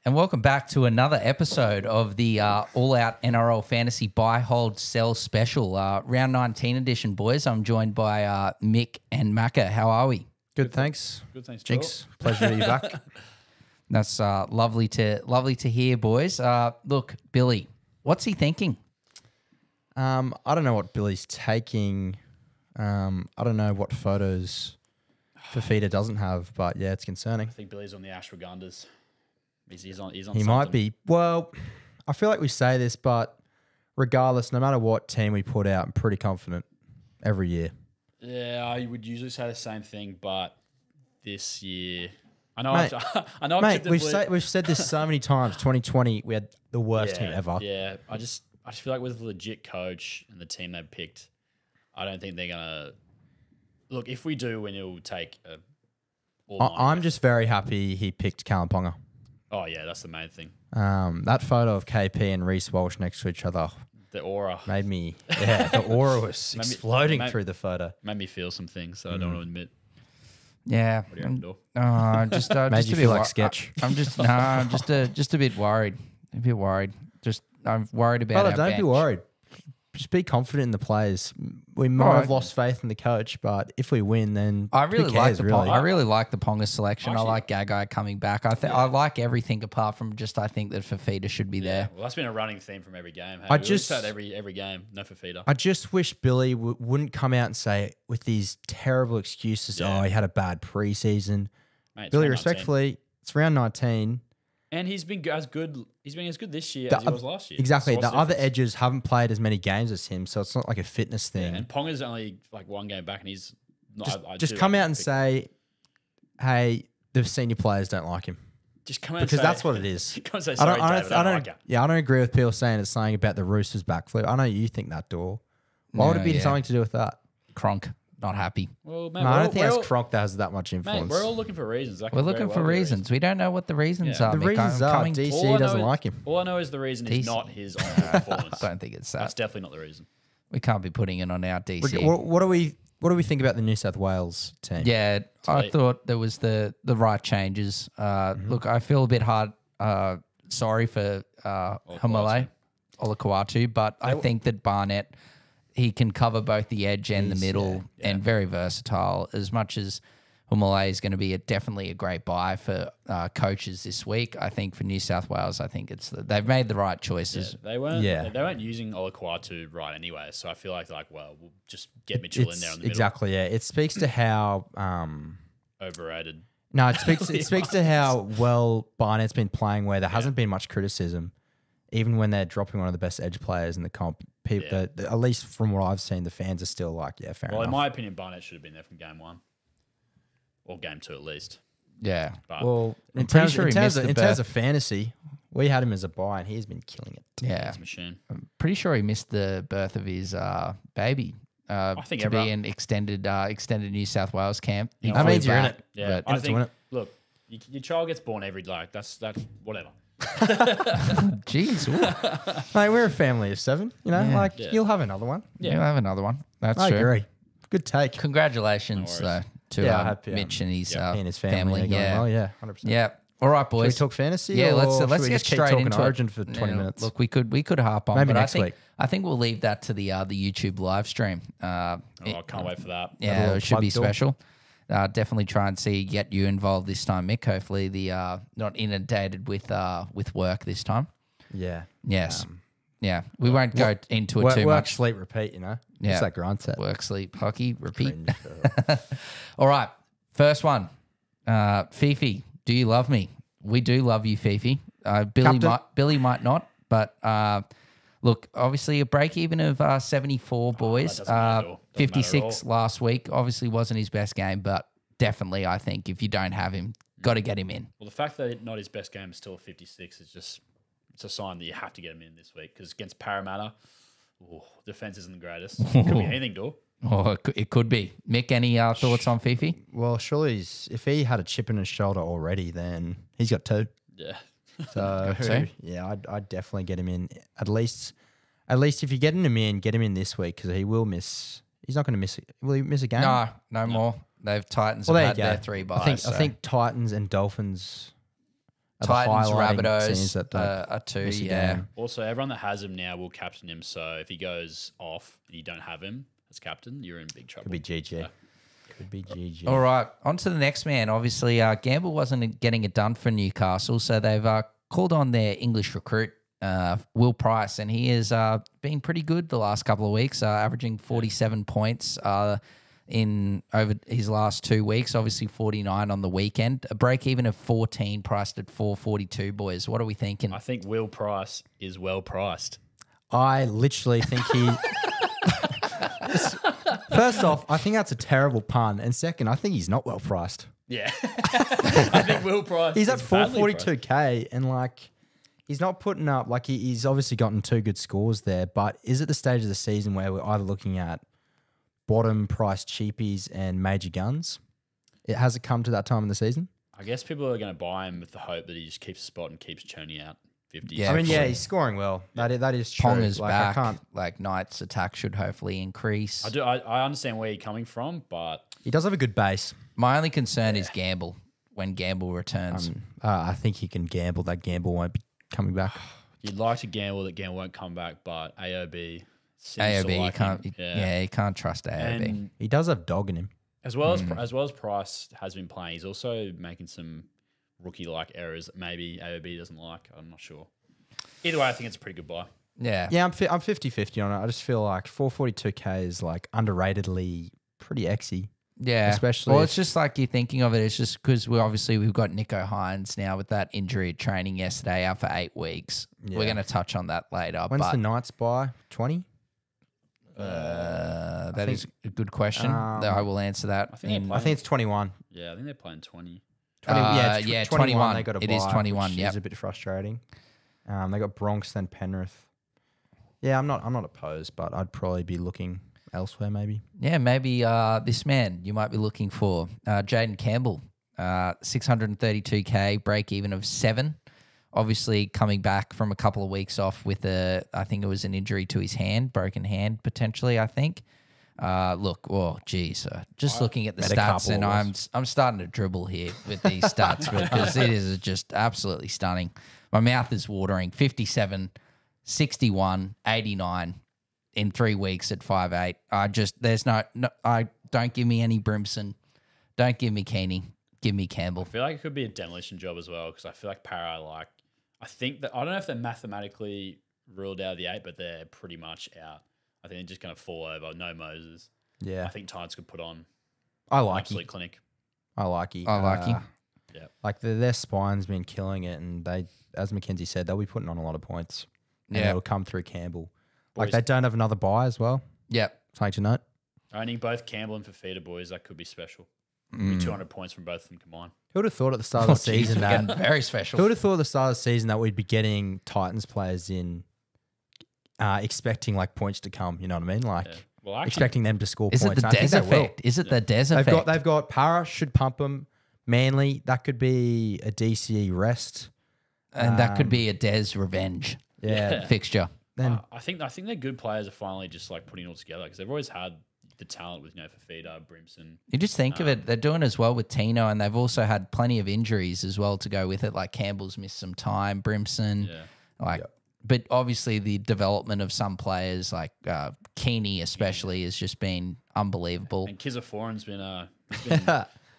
And welcome back to another episode of the all-out NRL Fantasy Buy, Hold, Sell Special, Round 19 edition, boys. I'm joined by Mick and Macca. How are we? Good, thanks. Good, thanks, Jinx. Pleasure to be back. That's lovely to hear, boys. Look, Billy, what's he thinking? I don't know what Billy's taking. I don't know what photos Fafita doesn't have, but yeah, it's concerning. I think Billy's on the ashwagandhas. He's on. He something. might be. Well, I feel like we say this, but regardless, no matter what team we put out, I'm pretty confident every year. Yeah, I would usually say the same thing, but this year, I know. Mate, I know. Mate, we've said this so many times. 2020, we had the worst team ever. Yeah, I just feel like with a legit coach and the team they picked, I don't think they're gonna look. If we do win, it will take I'm just very happy he picked Callum Ponga. Oh yeah, that's the main thing. That photo of KP and Reece Walsh next to each other, The aura made me. Yeah, the aura was exploding through the photo. made me feel some things that I don't want to admit. Yeah, What do you reckon, Dor? Made just you a bit feel like sketch. I'm just just a bit worried. I'm worried about Brother, our don't bench. be worried. Just be confident in the players. We might have lost faith in the coach, but if we win, then I really who cares, I really like the Ponga selection. Actually, I like Gagai coming back. I like everything apart from just I think that Fafita should be there. Well, that's been a running theme from every game. Hey? I We just said every game, no Fafita. I just wish Billy wouldn't come out and say with these terrible excuses. Yeah. Oh, he had a bad preseason. Mate, it's Billy, round 19. respectfully, it's round 19. And he's been as good. He's been as good this year as he was last year. Exactly. So The what's other difference? edges haven't played as many games as him, so it's not like a fitness thing. And Ponga's only like one game back, and he's not. Just come out and say, "Hey, the senior players don't like him," just come out because and say, that's what it is. Come and say, sorry, David, I don't like you. Yeah, I don't agree with people saying it's something about the Roosters backflip. I know you think that, Door. Why would it be something to do with that? Cronk, not happy. Well, man, No, I don't think it's Cronk that has that much influence. Mate, we're all looking for reasons. That We're could looking very for well be reasons. We don't know what the reasons are. the Mick. reasons I'm are coming- DC All I know doesn't is- like him. All I know is the reason DC. is not his on performance. I don't think it's that. That's definitely not the reason. We can't be putting it on our DC. What do we think about the New South Wales team? Yeah, I late. thought there was the right changes. Look, I feel a bit sorry for Hamale Olakau'atu, but I think that Barnett, he can cover both the edge and the middle and very versatile. As much as Hamale is going to be definitely a great buy for coaches this week, I think for New South Wales, I think they've made the right choices. They weren't using Olakau'atu right anyway, so I feel like well, we'll just get Mitchell in there in the middle. Exactly, yeah. It speaks to how Overrated. no, it speaks to how well Barnett's been playing, where there hasn't been much criticism, even when they're dropping one of the best edge players in the comp. People, at least from what I've seen, the fans are still like, yeah, fair Well, enough. in my opinion, Barnett should have been there from game 1 or game 2 at least. Yeah. But Well, in pretty terms, sure in he terms missed of, the in terms birth. of fantasy, we had him as a buy, and he's been killing it. Yeah. it's a machine. Pretty sure he missed the birth of his baby. I think to everyone- be an extended New South Wales camp. He That flew means you're in back, it. Yeah, but- I doing think. it. Look, your child gets born every that's whatever. Jeez, Mate, we're a family of 7. You know, you'll have another one. you'll have another one. That's I true. agree. Good take. Congratulations No worries. to Yeah, I hope, Mitch and his, He and his family. family. Are going Yeah, well, yeah, 100%. yeah. All right, Should we boys. talk fantasy? Yeah, or let's should we get just keep straight talking into Origin it. for 20 minutes. Look, we could harp on, Maybe but next week. I think we'll leave that to the YouTube live stream. I can't wait for that. Yeah, little it should be plug door. special. Definitely try and get you involved this time, Mick. Hopefully, not inundated with work this time. Yeah. Yes. Yeah. We won't go into it too Work, much. sleep, repeat, you know? Yeah. It's that grind set. Work, sleep, hockey, repeat. Cringe. All right. First one. Fifi, do you love me? We do love you, Fifi. Billy might not, but look, obviously a break even of 74, boys. doesn't matter at all. Doesn't matter at 56 last week. Obviously wasn't his best game, but definitely I think if you don't have him, got to get him in. Well, the fact that it's not his best game is still a 56 is just it's a sign that you have to get him in this week because against Parramatta, defense isn't the greatest. Could be anything, Dor. Oh, it could be. Mick, any thoughts on Fifi? Well, surely if he had a chip in his shoulder already, then he's got 2. Yeah. So two? yeah, I'd definitely get him in. At least if you're getting him in, get him in this week because he will miss He's not going to miss it. Will he miss a game? No more. They've Titans Well, have there had you their go. 3 buys. I think Titans and Dolphins are Titans, the highlighting teams Rabbitohs that don't are 2, miss a yeah. game. Also, everyone that has him now will captain him. So if he goes off and you don't have him as captain, you're in big trouble. Could be GG. Could be GG. All right, on to the next man. Obviously, Gamble wasn't getting it done for Newcastle, so they've called on their English recruit, Will Price, and he has been pretty good the last couple of weeks, averaging 47 points in over his last 2 weeks, obviously 49 on the weekend. A break even of 14, priced at 442, boys. What are we thinking? I think Will Price is well priced. I literally think he... First off, I think that's a terrible pun. And second, I think he's not well priced. Yeah. I think Will Price He's at is badly priced. 442K and like he's not putting up like he's obviously gotten 2 good scores there, but is it the stage of the season where we're either looking at bottom price cheapies and major guns? It hasn't come to that time in the season. I guess people are going to buy him with the hope that he just keeps a spot and keeps churning out 50. Yeah, I mean, fully. he's scoring well. That is true. Ponga's like, back. I can't. Like Knight's attack should hopefully increase. I understand where you're coming from, but He does have a good base. My only concern is Gamble when Gamble returns. I think he can gamble. That gamble won't be coming back. you'd like to gamble that Gamble won't come back, but AOB seems AOB, to you like can't. him. Yeah, you can't trust AOB. And He does have dog in him. as well as Price has been playing, he's also making some rookie-like errors that maybe AOB doesn't like. I'm not sure. Either way, I think it's a pretty good buy. Yeah. Yeah, I'm 50-50 on it. I just feel like 442K is like underratedly pretty exy. Yeah, Especially well, if- it's just like you're thinking of it. It's just because we've got Nico Hines now with that injury at training yesterday, out for 8 weeks. Yeah. We're going to touch on that later. When's but the Knights by? 20? that is a good question. I will answer that. I think they're I think it's 21. Yeah, I think they're playing 20. 20 yeah, 21. They got a It bye, is 21, which yep. is a bit frustrating. They got Bronx, then Penrith. Yeah, I'm not opposed, but I'd probably be looking elsewhere maybe. Yeah, maybe this man you might be looking for, Jaden Campbell, 632K, break even of 7. Obviously coming back from a couple of weeks off with I think it was an injury to his hand, broken hand potentially, I think. Just looking at the Better stats, couple and I'm starting to dribble here with these stats because it is just absolutely stunning. My mouth is watering. 57, 61, 89 in 3 weeks at 5'8". I don't give me any Brimson, don't give me Keeney, give me Campbell. I feel like it could be a demolition job as well because I feel like Para, I think that, I don't know if they're mathematically ruled out of the 8, but they're pretty much out. I think they're just going to fall over. No Moses. Yeah. I think Titans could put on I an like absolute it. clinic. I like it. Yeah. Like their spine's been killing it, and they, as Mackenzie said, they'll be putting on a lot of points. And Yeah. it'll come through Campbell. Like Boys- they don't have another buy as well. Yep. Something to note. Owning both Campbell and Fafita, boys, that could be special. Be 200 points from both of them combined. Who would have thought at the start of the season We're that getting very special. Who would have thought at the start of the season that we'd be getting Titans players in, expecting like points to come? You know what I mean? Like Yeah. Well, actually, expecting them to score Is it points. the And I think Des they will. effect? Is it the Des effect? They've got Para should pump them. Manly, that could be a DCE rest. And that could be a Des revenge Yeah. fixture. Then I think they're good players are finally just like putting it all together because they've always had the talent with Fafita, Brimson. You just think of it, they're doing as well with Tino, and they've also had plenty of injuries as well to go with it. Like Campbell's missed some time, Brimson, but obviously the development of some players like Keeney especially has just been unbelievable. And Kizza Foran's been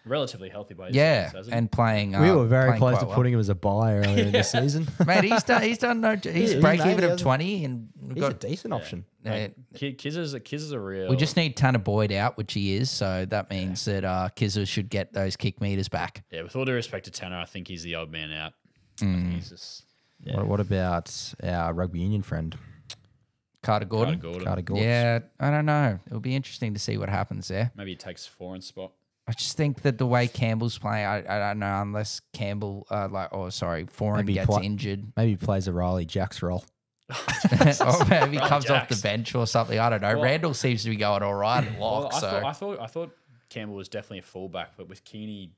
relatively healthy by his Yeah, standards, hasn't he? and playing. we were very playing close quite to well. putting him as a buy earlier in the season. Mate, he's He break made even it, of 20, and we've He's a got. decent option. Kizza's a real. We just need Tanner Boyd out, which he is, so that means that Kizza should get those kick meters back. Yeah, with all due respect to Tanner, I think he's the odd man out. I think he's just What about our rugby union friend, Carter Gordon. Carter Gordon? Yeah, I don't know. It'll be interesting to see what happens there. Maybe he takes Foran's spot. I just think that the way Campbell's playing, I don't know, unless Campbell, Foran Maybe gets play- injured. Maybe he plays a Riley Jacks role. Or maybe he comes off the Jacks. bench or something. I don't know. Well- Randall seems to be going all right at lock. Well, I so thought Campbell was definitely a fullback, but with Keeney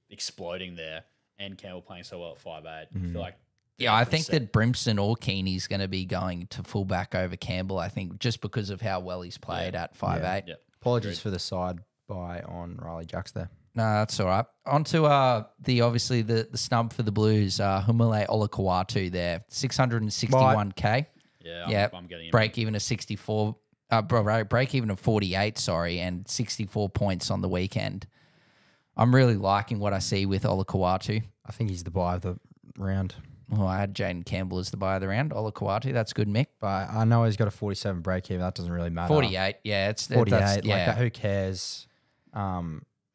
exploding there and Campbell playing so well at 5'8", I feel like yeah, I think that Brimson or Keeney's going to be going to fullback over Campbell. I think just because of how well he's played at 5'8". Yeah. Apologies for the side buy on Riley Jacks there. No, that's all right. On to obviously the snub for the Blues, Humule Olakau'atu there, 661K. Yeah, I'm getting him. Break even of 64. Break even of 48. Sorry, and 64 points on the weekend. I'm really liking what I see with Olakau'atu. I think he's the buy of the round. Well, I had Jaden Campbell as the buy of the round. Olakau'atu, that's good, Mick. But I know he's got a 47 break even. That doesn't really matter. 48, yeah, it's 48. Yeah. Who cares?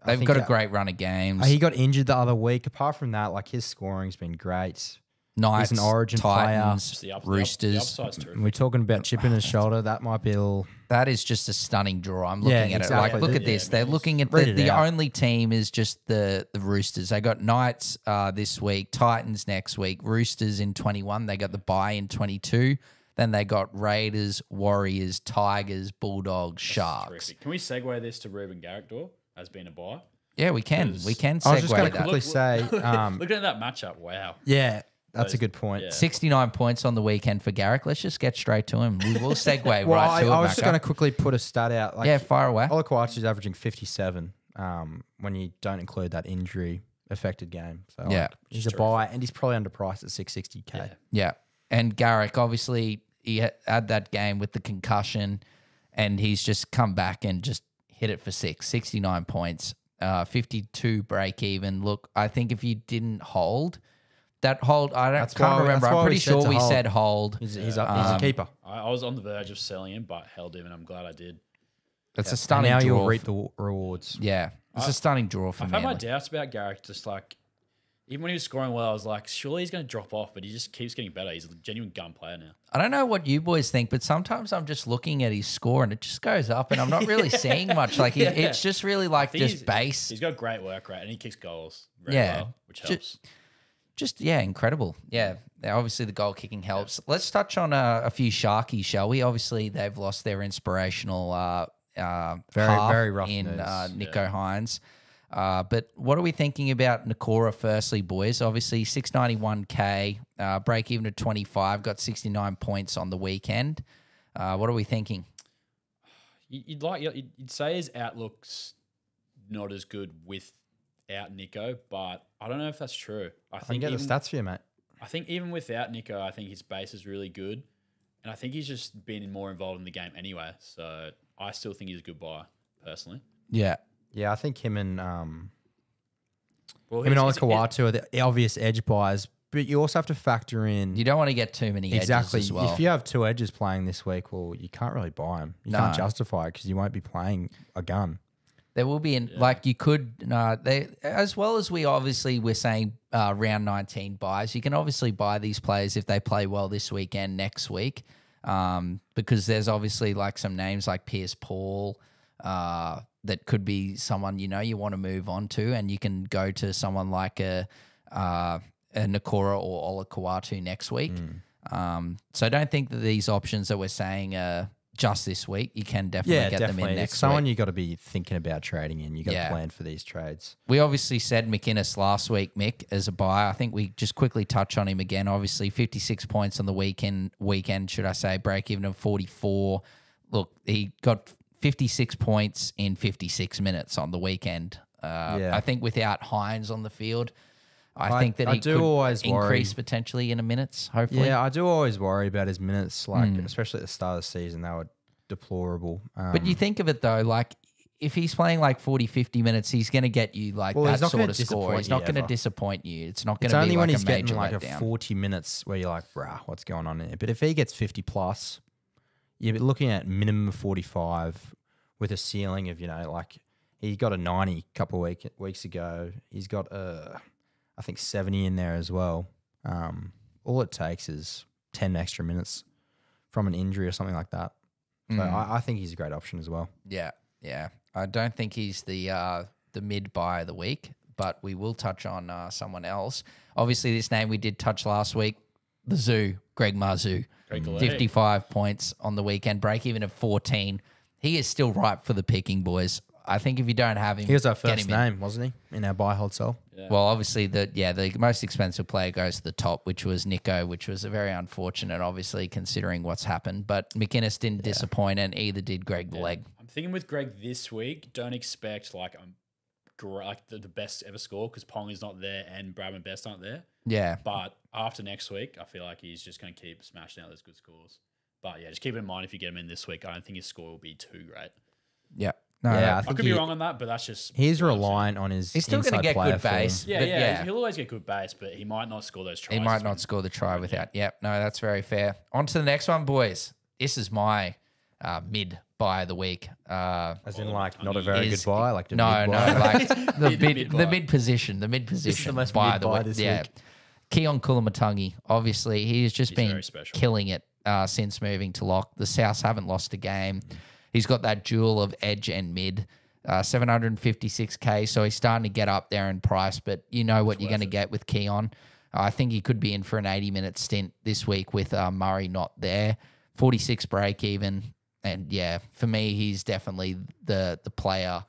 They've got a great run of games. He got injured the other week. Apart from that, like his scoring's been great. Knights, he's an Origin Titans, The Roosters. upside's terrific. We're talking about chipping his shoulder. That might be a little. That is just a stunning draw. I'm looking at exactly. it. Like, look at this. They're looking at Read it the out. only team is just the Roosters. They got Knights this week, Titans next week, Roosters in 21. They got the bye in 22. Then they got Raiders, Warriors, Tigers, Bulldogs, Sharks. Terrific. Can we segue this to Ruben Garrick as being a buy? Yeah, we can. We can I was just segue going to that. quickly say, Looking at that matchup, wow. yeah, that's a good point. Yeah. 69 points on the weekend for Garrick. Let's just get straight to him. We will segue Well, right to it. I was just Macca. going to quickly put a stat out. Like, Yeah, fire away. Olakau'atu's averaging 57 when you don't include that injury affected game. So Yeah. like, he's a buy and he's probably underpriced at 660K. Yeah. And Garrick, obviously, he had that game with the concussion and he's just come back and just hit it for 69 points, 52 break even. Look, I think if you didn't hold, can't remember. I'm pretty sure we said hold. He's a keeper. I was on the verge of selling him, but held him, and I'm glad I did. It's a And stunning now draw. you'll reap the rewards. Yeah. It's a stunning draw for I've me. had my doubts about Garrick, just like, even when he was scoring well, I was like, surely he's going to drop off, but he just keeps getting better. He's a genuine gun player now. I don't know what you boys think, but sometimes I'm just looking at his score and it just goes up and I'm not really seeing much. Like it's just really like just base. He's got great work rate and he kicks goals very well, which helps. Incredible. Yeah, obviously the goal kicking helps. Let's touch on a few Sharkies, shall we? Obviously they've lost their inspirational Very rough in news. Nico Hines. But what are we thinking about Nakora firstly, boys? Obviously 691K, break even at 25, got 69 points on the weekend. What are we thinking? You'd say his outlook's not as good without Nico, but I don't know if that's true. I can get the stats for you, mate. I think even without Nico, I think his base is really good. And I think he's just been more involved in the game anyway. So I still think he's a good buy, personally. Yeah. Yeah, I think him and Well, him and Olakau'atu are the obvious edge buys, but you also have to factor in You don't want to get too many edges exactly as well. if you have two edges playing this week. Well, you can't really buy them. You can't justify it because you won't be playing a gun. There will be, like you could, they as well as we're saying round 19 buys. You can obviously buy these players if they play well this weekend, next week, because there's obviously like some names like Pierce Paul that could be someone you want to move on to, and you can go to someone like a Nakora or Olakau'atu next week. So I don't think that these options that we're saying are just this week. You can definitely get them in next It's someone week. you got to be thinking about trading in. You got to plan for these trades. We obviously said McInnes last week, Mick, as a buy. I think we just quickly touch on him again. Obviously, 56 points on the weekend, should I say, break even of 44. Look, he got 56 points in 56 minutes on the weekend. I think without Hines on the field, I think that he do could always increase worry. potentially in a minutes, hopefully. Yeah, I do always worry about his minutes, especially at the start of the season. They were deplorable. But you think of it, though, like if he's playing like 40, 50 minutes, he's going to get you like Well, that he's not sort gonna of score. disappoint He's not you going to ever. disappoint you. It's not going It's to only be when like he's a getting major like letdown. a 40 minutes where you're like, bruh, what's going on here? But if he gets 50 plus, you're looking at minimum of 45 with a ceiling of, like he got a 90 a couple of weeks ago. He's got I think 70 in there as well. All it takes is 10 extra minutes from an injury or something like that. So I think he's a great option as well. Yeah. I don't think he's the mid buy of the week, but we will touch on someone else. Obviously, this name we did touch last week, the Zoo, Greg Marzoo. 55 points on the weekend, break even of 14. He is still ripe for the picking, boys. I think if you don't have him, He was our get first him in. name, wasn't he? In our buy, hold, sell. Yeah. Well, obviously, the most expensive player goes to the top, which was Nico, which was a very unfortunate, obviously, considering what's happened. But McInnes didn't disappoint, and either did Greg the Leg. I'm thinking with Greg this week, don't expect like the best ever score because Pong is not there and Bradman Best aren't there. Yeah. But after next week, I feel like he's just going to keep smashing out those good scores. But yeah, just keep in mind if you get him in this week, I don't think his score will be too great. Yeah. No, Yeah, I could be wrong on that, but that's just He's what I'm reliant on his. he's still going to inside get player good base. form. saying. but Yeah, he'll always get good base, but he might not score those tries. He might not score the try without. Yep. No, that's very fair. On to the next one, boys. This is my mid buy of the week. As in, like, not a very good buy. Like, the no, mid no, buy. like the buy. mid position. The mid position. This is the most buy mid of the buy week. this Yeah. week. Keon Kulamatungi, obviously, he's been very special. killing it since moving to lock. The Souths haven't lost a game. He's got that duel of edge and mid. 756K, so he's starting to get up there in price, but you know what you're going to get with Keon. I think he could be in for an 80-minute stint this week with Murray not there. 46 break even, and yeah, for me, he's definitely the player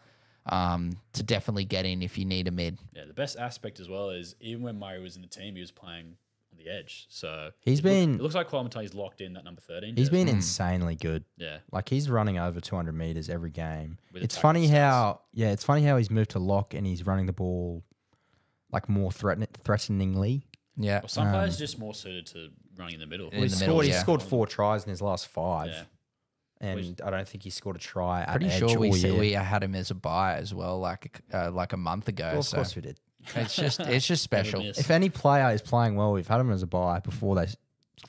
to definitely get in if you need a mid. Yeah, the best aspect as well is even when Murray was in the team, he was playing on the edge. So it looks like Kualamatai's locked in that number 13. He's been insanely good. Yeah. Like, he's running over 200 meters every game. With It's attacking funny stats. it's funny how he's moved to lock and he's running the ball like more threateningly. Yeah. Well, some players are just more suited to running in the middle. In He the middle, scored, yeah. He scored 4 tries in his last 5. Yeah. And I don't think he scored a try at Pretty edge sure all year. we had him as a buy as well, like a month ago. Well, of so course we did. it's just special. miss. If any player is playing well, we've had him as a buy before they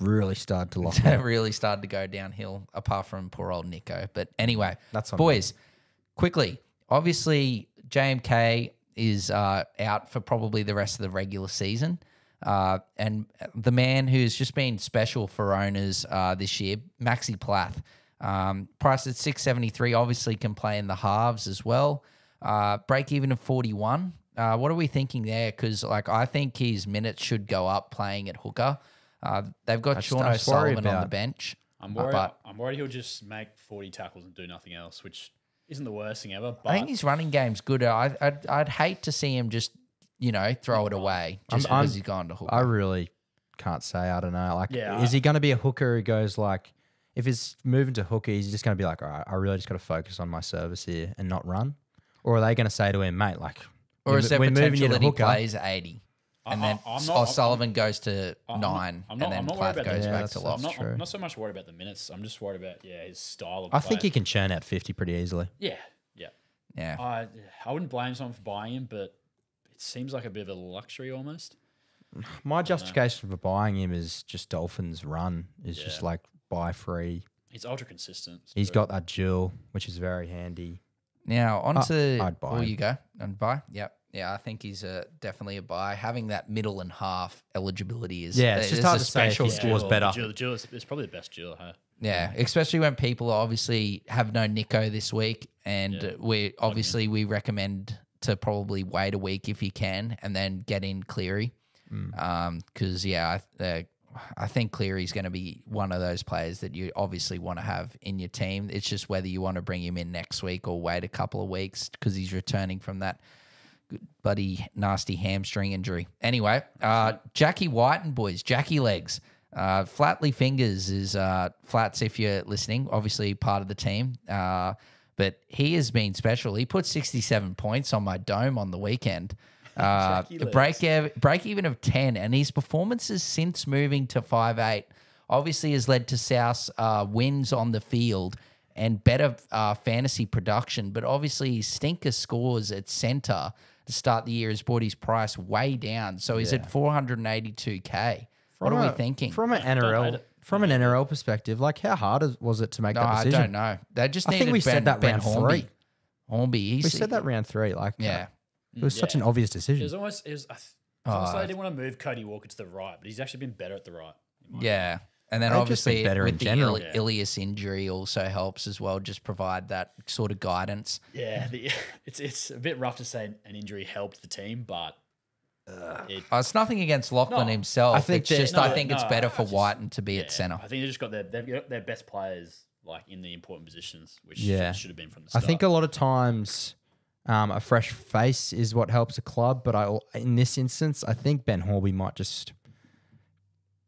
really started to lock It up. really started to go downhill, apart from poor old Nico. But anyway, That's on boys, quickly. Obviously, JMK is out for probably the rest of the regular season. And the man who's just been special for owners this year, Maxi Plath, priced at 673, obviously can play in the halves as well. Break even of 41. What are we thinking there? Because I think his minutes should go up playing at hooker. They've got Sean I just worry O'Sullivan on the about- bench. I'm worried he'll just make 40 tackles and do nothing else, which isn't the worst thing ever. But I think his running game's good. I'd hate to see him just throw it away just because he's gone to hooker. I really can't say. I don't know. Like, Yeah, is he going to be a hooker who goes like, if he's moving to hooker, he's just going to be like, all right, I really just got to focus on my service here and not run? Or are they going to say to him, mate, like, Or is there we're moving potential you to that he hooker? plays 80? And then O'Sullivan goes to 9, I'm and then not worried Plath about goes that. back Yeah, to that's lock. true. I'm not so much worried about the minutes. I'm just worried about his style of I play. think he can churn out 50 pretty easily. Yeah. Yeah. I wouldn't blame someone for buying him, but it seems like a bit of a luxury almost. My justification for buying him is just Dolphins' run is just Yeah. like buy free. He's ultra consistent. He's so- got that duel, which is very handy. Now, on to... I'd buy him. you go and buy? Yep. Yeah, I think he's definitely a buy. Having that middle and half eligibility is Yeah, it's just hard a to say if special he scores Duel- better. The duel is probably the best duel, huh? Yeah, especially when people obviously have no Nico this week, and Yeah. we recommend to probably wait a week if you can, and then get in Cleary, because I think Cleary's going to be one of those players that you obviously want to have in your team. It's just whether you want to bring him in next week or wait a couple of weeks because he's returning from that bloody nasty hamstring injury. Anyway, Jackie Whiten, boys, Jackie Legs. Flatly Fingers is Flats if you're listening, obviously part of the team. But he has been special. He put 67 points on my dome on the weekend. A break even of 10, and his performances since moving to 5'8" obviously has led to South's wins on the field and better fantasy production. But obviously his stinker scores at centre to start the year has brought his price way down. So he's at 482K. What are we thinking? From an hate NRL, it. from an NRL perspective, like how hard was it to make No, that I decision? don't know. They just I needed think we said that Ben round Hornby. 3. Hornby, We said that round 3. Like, Yeah. it was such Yeah. an obvious It decision. was almost. It's almost like they didn't want to move Cody Walker to the right, but he's actually been better at the right. Yeah. And then They've just been obviously better with in the general. Ilias injury also helps as well, just provide that sort of guidance. Yeah, it's a bit rough to say an injury helped the team, but It's nothing against Lachlan No, himself. I think it's that- just no, I think it's no, better for I just- Whiten to be yeah, at centre. I think they've got their best players like in the important positions, which Yeah. should have been from the I start. think a lot of times a fresh face is what helps a club, but in this instance, I think Ben Horby might just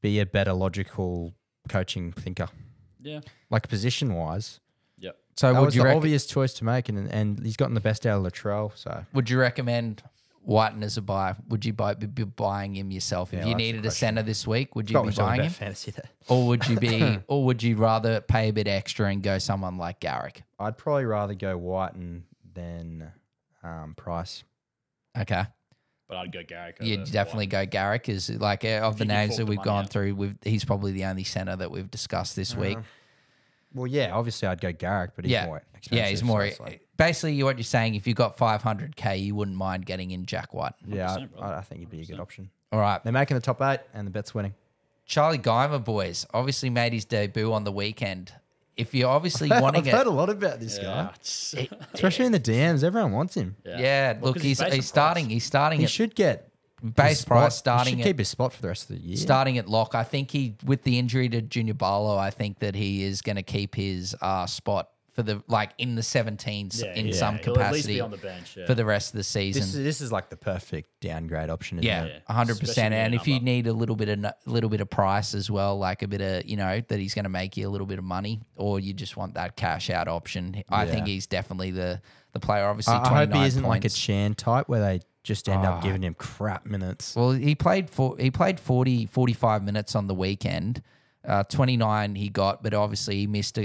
be a better logical coaching thinker, yeah, like position-wise. yep. So That would was you the reckon? obvious choice to make, and he's gotten the best out of Latrell. So Would you recommend Whiten as a buy? Would you be buying him yourself if Yeah, you that's the needed a question. center this week? Would you got be me talking buying about him, fantasy there. or would you be, or would you rather pay a bit extra and go someone like Garrick? I'd probably rather go Whiten than Price. Okay, But I'd go Garrick. you'd over definitely White. go Garrick. Is like of the you can names fork that the we've money gone out. through, he's probably the only center that we've discussed this week. Well, yeah, obviously I'd go Garrick, but he's Yeah, more expensive. yeah, he's more. so it's like- Basically, what you're saying, if you got 500k, you wouldn't mind getting in Jack White. yeah, 100%, brother. I think he'd be a good option. All right, They're making the top 8, and the bet's winning. Charlie Guymer, boys, obviously made his debut on the weekend. If you're obviously wanting I've it, heard a lot about this guy, Yeah. especially in the DMs. Everyone wants him. yeah, Well, look, 'cause he's based on starting. price. He's starting He at should get base his price, spot. He starting should at keep his spot for the rest of the year. starting at lock. I think with the injury to Junior Barlow, I think that he is going to keep his spot for the in the 17s in some He'll at least capacity be on the bench. Yeah. for the rest of the season. This is like the perfect downgrade option. Isn't Yeah, it? 100%. Especially And with if a you number. need a little bit of price as well, like a bit of that he's going to make you a little bit of money, or you just want that cash out option, I think Yeah. he's definitely the player. Obviously, I hope he 29 isn't like a points. Chan type where they just end up giving him crap minutes. Well, he played 45 minutes on the weekend. 29 he got, but obviously he missed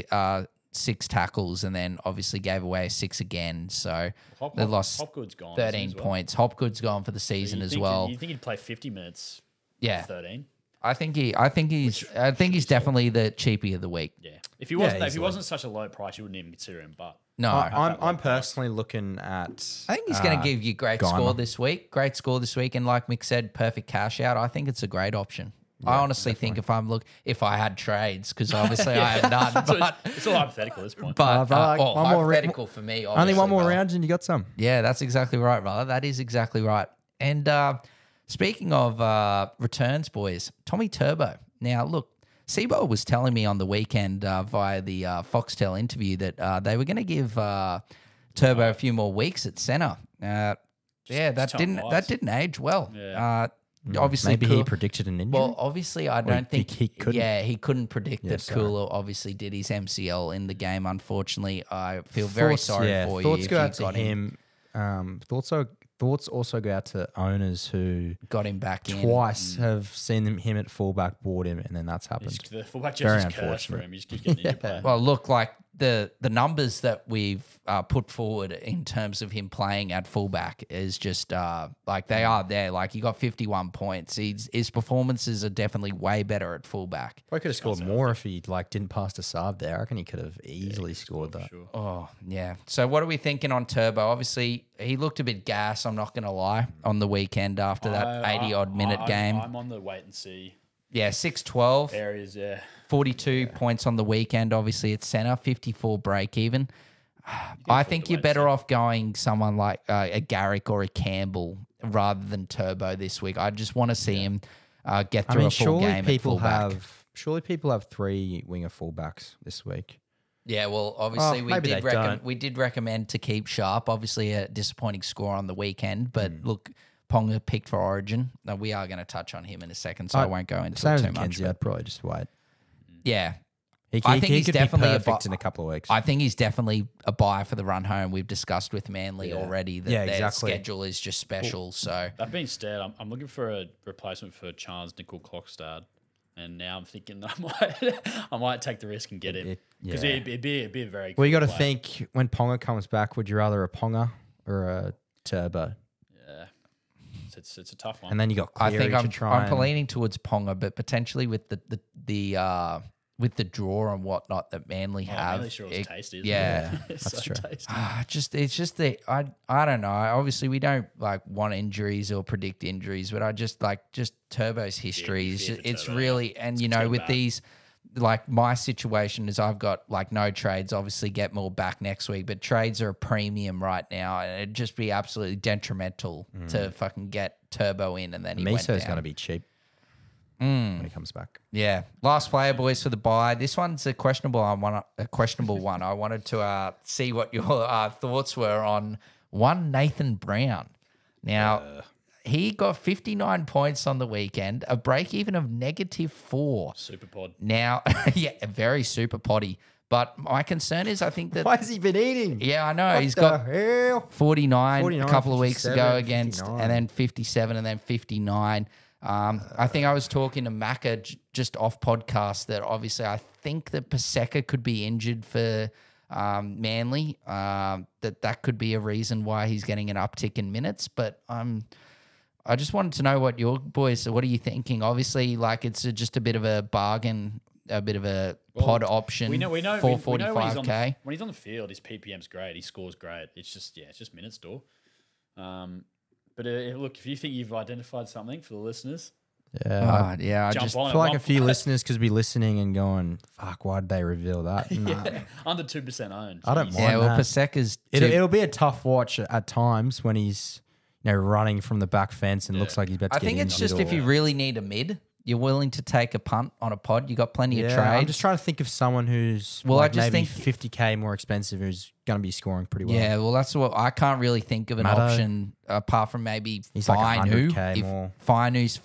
6 tackles and then obviously gave away a 6 again. So they lost Hopgood's gone. 13 as well. points. Hopgood's gone for the season You as think- well. You think he'd play 50 minutes? Yeah. 13. I think he's definitely the cheapie of the week. Yeah. If he wasn't, if he easily. wasn't such a low price, you wouldn't even consider him. But No, I'm personally looking at. I think he's going to give you great Guymer. score this week. Great score this week, and like Mick said, perfect cash out. I think it's a great option. I honestly think if I had trades, because obviously I have none, so but it's all hypothetical at this point. but like one more hypothetical for me. Only obviously, one more brother. round and you got some. Yeah, that's exactly right, brother. That is exactly right. And speaking of returns, boys, Tommy Turbo. Now, look, Sebo was telling me on the weekend via the Foxtel interview that they were going to give Turbo a few more weeks at centre. That just tell him lies. didn't age well. Yeah. Obviously, Maybe he Cool- predicted an injury. well, obviously, I don't think he couldn't. Yeah, he couldn't predict that sorry. Kula obviously did his MCL in the game. Unfortunately, I feel very Thoughts- sorry yeah, for you. Thoughts if go you out to got him. Thoughts also go out to owners who got him back in. twice have seen him at fullback, bought him, and then that's happened. The fullback Very just cursed for unfortunate. him. He just keeps getting injured. Player. Well, look, like the numbers that we've put forward in terms of him playing at fullback is just like they are there. Like he got 51 points. His performances are definitely way better at fullback. Probably could have scored more if he didn't pass to Saab there. I reckon he could have easily scored that. Sure. Oh, yeah. So what are we thinking on Turbo? Obviously, he looked a bit gas, I'm not going to lie, on the weekend after that 80-odd minute game. I'm on the wait and see Yeah, 6-12, areas. Yeah. 42 points on the weekend, obviously at centre, 54 break even. I think you're better off going someone like a Garrick or a Campbell rather than Turbo this week. I just want to see him get through a full game at fullback. Surely people have 3 winger fullbacks this week. Yeah, well, obviously maybe they don't. we did recommend to keep Sharp. Obviously, a disappointing score on the weekend, but look, Ponga picked for Origin. Now, we are going to touch on him in a second, so I won't go into Same it as too much. Mackenzie, but I'd probably just wait. yeah, He, I he- think he he's could definitely be a perfect bu- in a couple of weeks. I think he's definitely a buy for the run home. We've discussed with Manly already that Yeah, their exactly. schedule is just special. So That being said, I'm looking for a replacement for Charles Nickel Clockstad, and now I'm thinking that I might take the risk and get him because yeah. it'd be a very. Well, you cool got to player. think when Ponga comes back, would you rather a Ponga or a Turbo? Yeah, it's a tough one. And then you got I Cleary think to try I'm leaning towards Ponga, but potentially with the with the draw and whatnot that Manly have. Manly sure was tasty. Isn't yeah. it? It's that's so true. tasty. It's just the I don't know. Obviously, we don't want injuries or predict injuries, but I just Turbo's history. fear for It's Turbo, really and you know getting with back. these. Like my situation is I've got no trades, obviously get more back next week, but trades are a premium right now and it'd just be absolutely detrimental to fucking get Turbo in and then he went Miso's down. going to be cheap when he comes back. Yeah. Last player, boys, for the buy. This one's a questionable one. I wanted to see what your thoughts were on one Nathan Brown. Now, he got 59 points on the weekend, a break even of -4. Super pod. Now, yeah, very super potty. But my concern is I think that Why has he been eating? yeah, I know What he's the got hell? 49 a couple of weeks 57, ago against, 59. and then 57 and then 59. I think I was talking to Macca just off podcast that obviously I think that Paseka could be injured for Manly. That could be a reason why he's getting an uptick in minutes. But I just wanted to know what your boys. What are you thinking? Obviously, like it's just a bit of a bargain, a bit of a pod option. We know. for We know when 45K. when he's on the field, his PPM's great. He scores great. It's just minutes, door. But look, if you think you've identified something for the listeners, Yeah. Yeah, I jump just on I it. feel like a few listeners could be listening and going, fuck, why did they reveal that? Nah. Under 2% owned. I don't Jeez. mind. yeah. Well, that. Paseka's It'll be a tough watch at times when he's running from the back fence and looks like he's about to I get think in it's the just middle. if you really need a mid, you're willing to take a punt on a pod. You got plenty of Yeah, trades. I'm just trying to think of someone who's Well, I like just maybe think- 50K more expensive who's going to be scoring pretty well. Yeah, well, that's what I can't really think of an Maddo. option apart from maybe He's like Fainu. 100K If more. Fainu's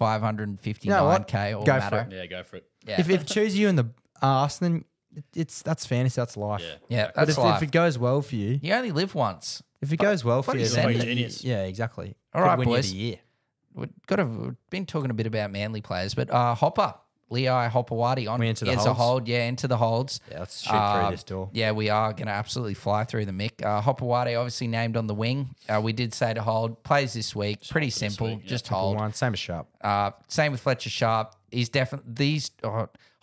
You know what? 559K or Go for Maddo. it. Yeah, go for it. Yeah, If it choose you in the ass, then that's fantasy, that's life. Yeah. yeah, But that's if life. it goes well for you, You only live once. if it goes well for bloody you, send then it. Genius. yeah, exactly. All Could right, win you boys. the year. We've been talking a bit about Manly players, but Hopper, Lei Hopewadi on We into the as a holds? hold. Yeah, into the holds. Yeah, let's shoot through this door. Yeah, we are going to absolutely fly through the Mick. Hopewadi obviously named on the wing. We did say to hold. Plays this week. Pretty simple. week, yeah. Just Simple hold. one, same as Sharp. Same with Fletcher Sharp. He's definitely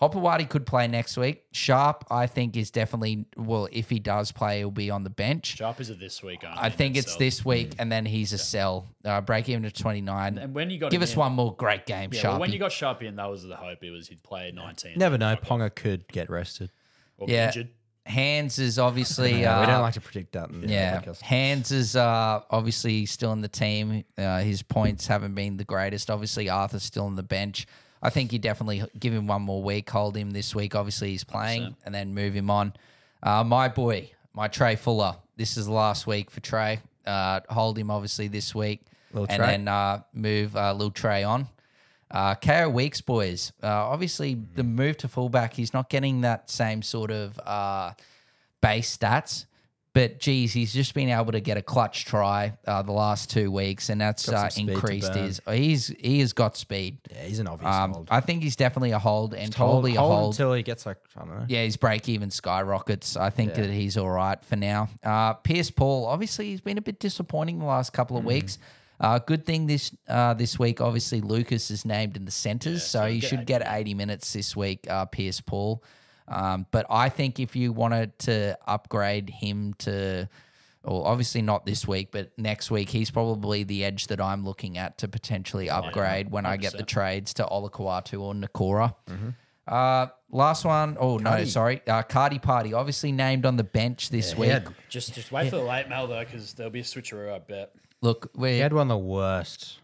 Hopewadi could play next week. Sharp, I think, is definitely if he does play, he'll be on the bench. Sharp is it this week? Only I think it's itself. this week, and then he's a sell. Break even to 29. And when you got Give him us in- one more great game, Yeah, Sharpie. well, when you got Sharp in, that was the hope. It was he'd play 19. Never know. Fuck off. Ponga could get rested. Or Yeah. injured. Hands is obviously Yeah, we don't like to predict that. In the yeah. podcast. Hands is obviously still in the team. His points haven't been the greatest. Obviously, Arthur's still on the bench. I think you definitely give him one more week, hold him this week. Obviously, he's playing, 100%. and then move him on. My boy, my Trey Fuller. This is the last week for Trey. Hold him obviously this week, Lil and Trey. then move Lil Trey on. KO Weeks, boys. Obviously, the move to fullback, he's not getting that same sort of base stats. But, geez, he's just been able to get a clutch try the last 2 weeks, and that's Got some speed to increased burn. his. He has got speed. Yeah, he's an obvious hold. I think he's definitely a hold and Hold totally a hold. until he gets like, I don't know. Yeah, his break even skyrockets. I think Yeah. that he's all right for now. Pierce Paul, obviously, he's been a bit disappointing the last couple of weeks. Good thing this week, obviously, Lucas is named in the centres, so he should get 80 minutes this week, Pierce Paul. But I think if you wanted to upgrade him to, or obviously not this week, but next week, he's probably the edge that I'm looking at to potentially upgrade when I get the 100%. trades to Olakau'atu or Nakora. Last one. Oh, no, Cardi. sorry. Cardi Party, obviously named on the bench this week. Just wait for the late mail though, because there'll be a switcheroo. I bet Look, He had one of the worst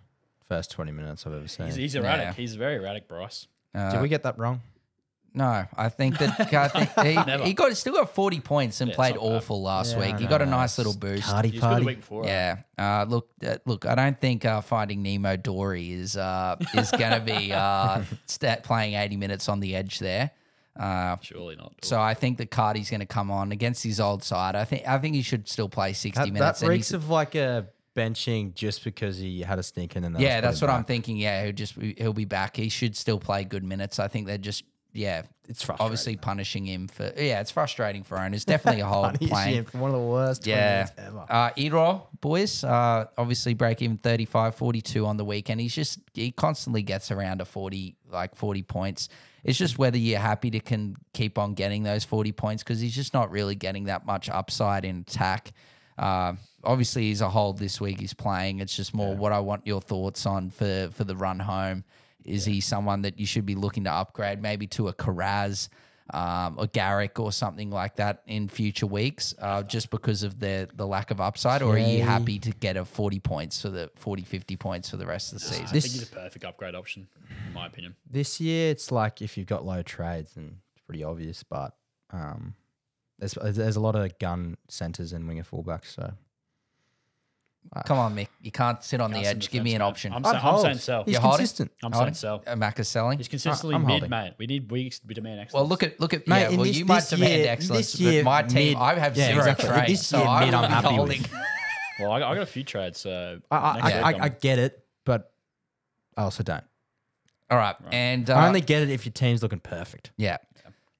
first 20 minutes I've ever seen. he's erratic. Yeah. He's very erratic, Bryce. Did we get that wrong? no, I think that he still got 40 points and Yeah, played it's not bad. awful last Yeah, week. I He know, got a no, nice it's little boost. Cardi He's good the party. week before. Yeah. Look. I don't think Finding Nemo Dory is going to be playing 80 minutes on the edge there. Surely not. So I think that Cardi's going to come on against his old side. I think he should still play 60 That minutes. and reeks he's- of like a benching just because he had a stink and then they yeah, just that's put what him I'm back. thinking. Yeah, he'll be back. He should still play good minutes. I think they're just It's frustrating. obviously punishing him for it's frustrating for owners. Definitely a hold Punish playing. him for one of the worst 20 Yeah. minutes ever. Ero, boys, obviously break even 35, 42 on the weekend. He constantly gets around a 40 points. It's just whether you're happy to can keep on getting those 40 points because he's just not really getting that much upside in attack. Obviously, he's a hold this week. He's playing. It's just more what I want your thoughts on for the run home. Is he someone that you should be looking to upgrade maybe to a Karaz or Garrick or something like that in future weeks just because of the lack of upside? Or are you Okay. happy to get a 40 points for the 40, 50 points for the rest of the I season? think he's a perfect upgrade option, in my opinion. This year, it's like if you've got low trades, and it's pretty obvious, but there's a lot of gun centers and winger fullbacks, so Come on, Mick. You can't sit on the edge. Give me an option. I'm I'd saying sell. He's You're holding? consistent. I'm saying sell. Macca's selling. He's consistently I'm mid, holding. mate. We need weeks. We demand excellence. Well, look at Mate, yeah. in Well, this- you might this demand year- excellence, this year, but my team, mid- I have yeah, zero exactly. trades, This so year, I mid, will I'm be happy with. holding. Well, I got a few trades, so next week I get it, but I also don't. All right, and I only get it if your team's looking perfect. yeah.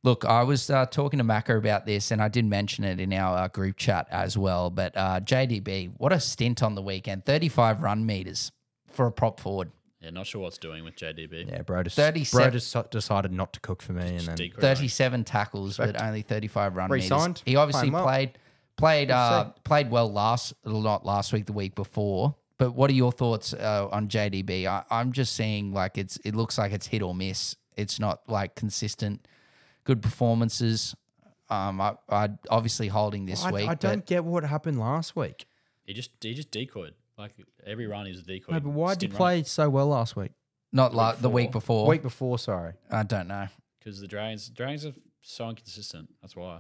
Look, I was talking to Macca about this, and I did mention it in our group chat as well. But JDB, what a stint on the weekend! 35 run meters for a prop forward. Yeah, not sure what's doing with JDB. Yeah, bro just 37 decided not to cook for me, and then Decode. 37 tackles, but only 35 run Re-signed, meters. He obviously playing played well not last week, the week before. But what are your thoughts on JDB? I'm just seeing like it looks like it's hit or miss. It's not like consistent, good performances. I obviously holding this week. I don't get what happened last week. He just decoyed. Like every run he was a decoy. No, but why did you play so well last week? Not like the week before. Week before, sorry. I don't know. Because the Dragons are so inconsistent. That's why.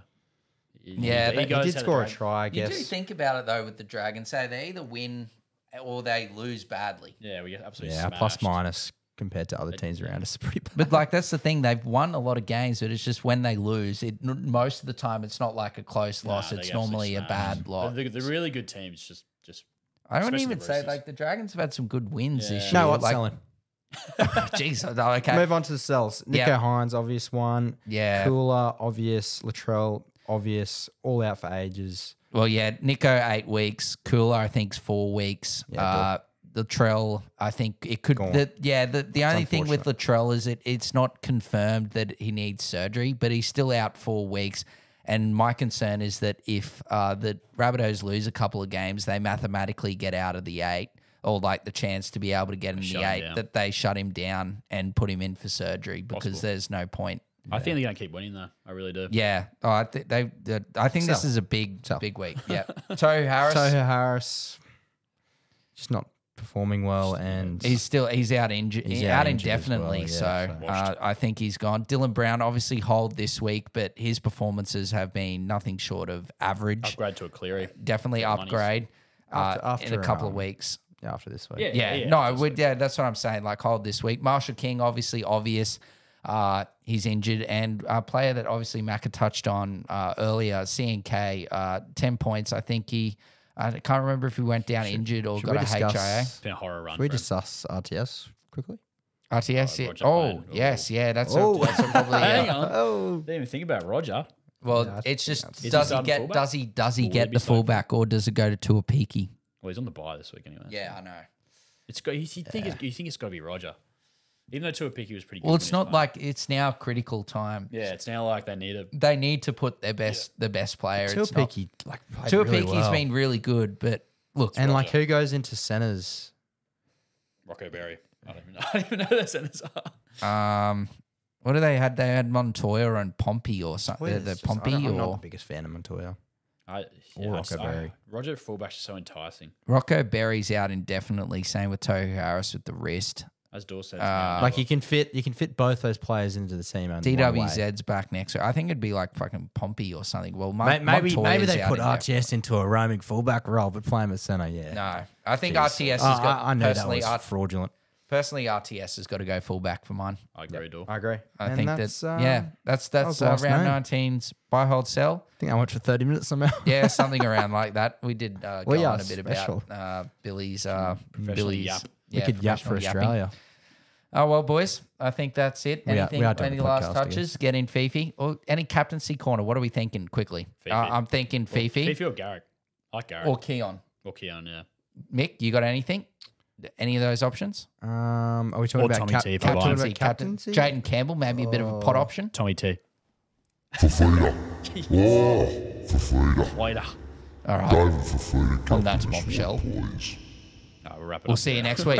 Yeah, He goes did how the score a Dragons- try, I You guess. do think about it though with the Dragons. Say they either win or they lose badly. Yeah, we get absolutely Yeah, smashed. plus minus compared to other teams around us, pretty bad. But like that's the thing, they've won a lot of games, but it's just when they lose, most of the time it's not like a close loss. Nah, they It's get absolutely normally a smashed. bad loss. The really good teams just I don't especially even the say Roosters. like the Dragons have had some good wins this year. No, what's like, selling? Jeez, okay. Move on to the sells. Nico Yeah. Hines, obvious one. Yeah. Cooler, obvious. Latrell, obvious. All out for ages. Well, yeah, Nico 8 weeks. Cooler, I think, is 4 weeks. Yeah, Latrell, I think it could. Gone. The only thing with Latrell is it's not confirmed that he needs surgery, but he's still out 4 weeks. And my concern is that if the Rabbitohs lose a couple of games, they mathematically get out of the 8, or like the chance to be able to get in Shut the him 8, down. that they shut him down and put him in for surgery because Possible. there's no point. I think they're gonna keep winning though. I really do. Yeah, I think this is a big week. Yeah, Tohu Harris. Tohu Harris, just not performing well, and He's out injured. He's out out injured as indefinitely. well, so yeah, so- I think he's gone. Dylan Brown obviously hold this week, but his performances have been nothing short of average. Upgrade to a Cleary. Definitely Get the upgrade After, in a couple of weeks. after this week. Yeah, that's what I'm saying. Like hold this week. Marshall King, obviously obvious. He's injured, and a player that obviously Macca touched on earlier, CNK, 10 points. I think I can't remember if he went down injured or should got we a discuss- HIA. It's been a horror run. Should we for him. discuss RTS quickly? RTS. Roger Oh, playing. yes, yeah. That's Oh. that's probably. Hang on. Oh, Didn't even think about Roger. Well, Yeah, I it's think just that's- Is he does he starting get fullback? does he Will he get be the starting fullback or does it go to Tuapiki? Well, he's on the bye this week anyway. Yeah, I know. It's got. You think it's got to be Roger, even though Tuapiki was pretty good. Well, in it's this not one. like it's now critical time. Yeah, it's now like they need a. They need to put the best player. It's not- Tuapiki played really Tuapiki's well. been really good, but look, And like Roger. who goes into centers? Rocco Berry. I don't even know who their centers are. what do they had? They had Montoya and Pompey or something. Well, The it's just- Pompey I'm not the or biggest fan of Montoya. I Rocco Berry. Roger fullback's just so enticing. Rocco Berry's out indefinitely. Same with Tohu Harris with the wrist. As Dorset. Like you can fit both those players into the team. only one way. DWZ's back next week. I think it'd be like fucking Pompey or something. Well, Maybe Montoya's they out put indefinitely. RTS into a roaming fullback role, but play him at center. Yeah. No, I think Jeez. RTS has got. I know that personally, was fraudulent. Personally, RTS has got to go fullback for mine. I agree, Dor. I agree. I think that's that's was last round name. 19's buy, hold, sell. I think I went for 30 minutes somehow. Yeah, something around like that. We did go We are on a bit special. about Billy's yap. We could yap for professional yapping. Australia. Oh well, boys, I think that's it. We are Anything? done Any the last podcast, I touches? Get in Fifi or any captaincy corner? What are we thinking quickly? Fifi. I'm thinking Fifi Fifi or Garrick? I like Garrick. or Keon. Or Keon, yeah. Mick, you got anything? Any of those options? Are we talking Or about Tommy T, captaincy? probably. Captaincy? Jayden Campbell, maybe a bit of a pot option. Tommy T. Fafita. Oh, Fafita. Waiter. All right. David Fafita. On that captain this bombshell. week, please. We'll wrap it up. We'll see you next week.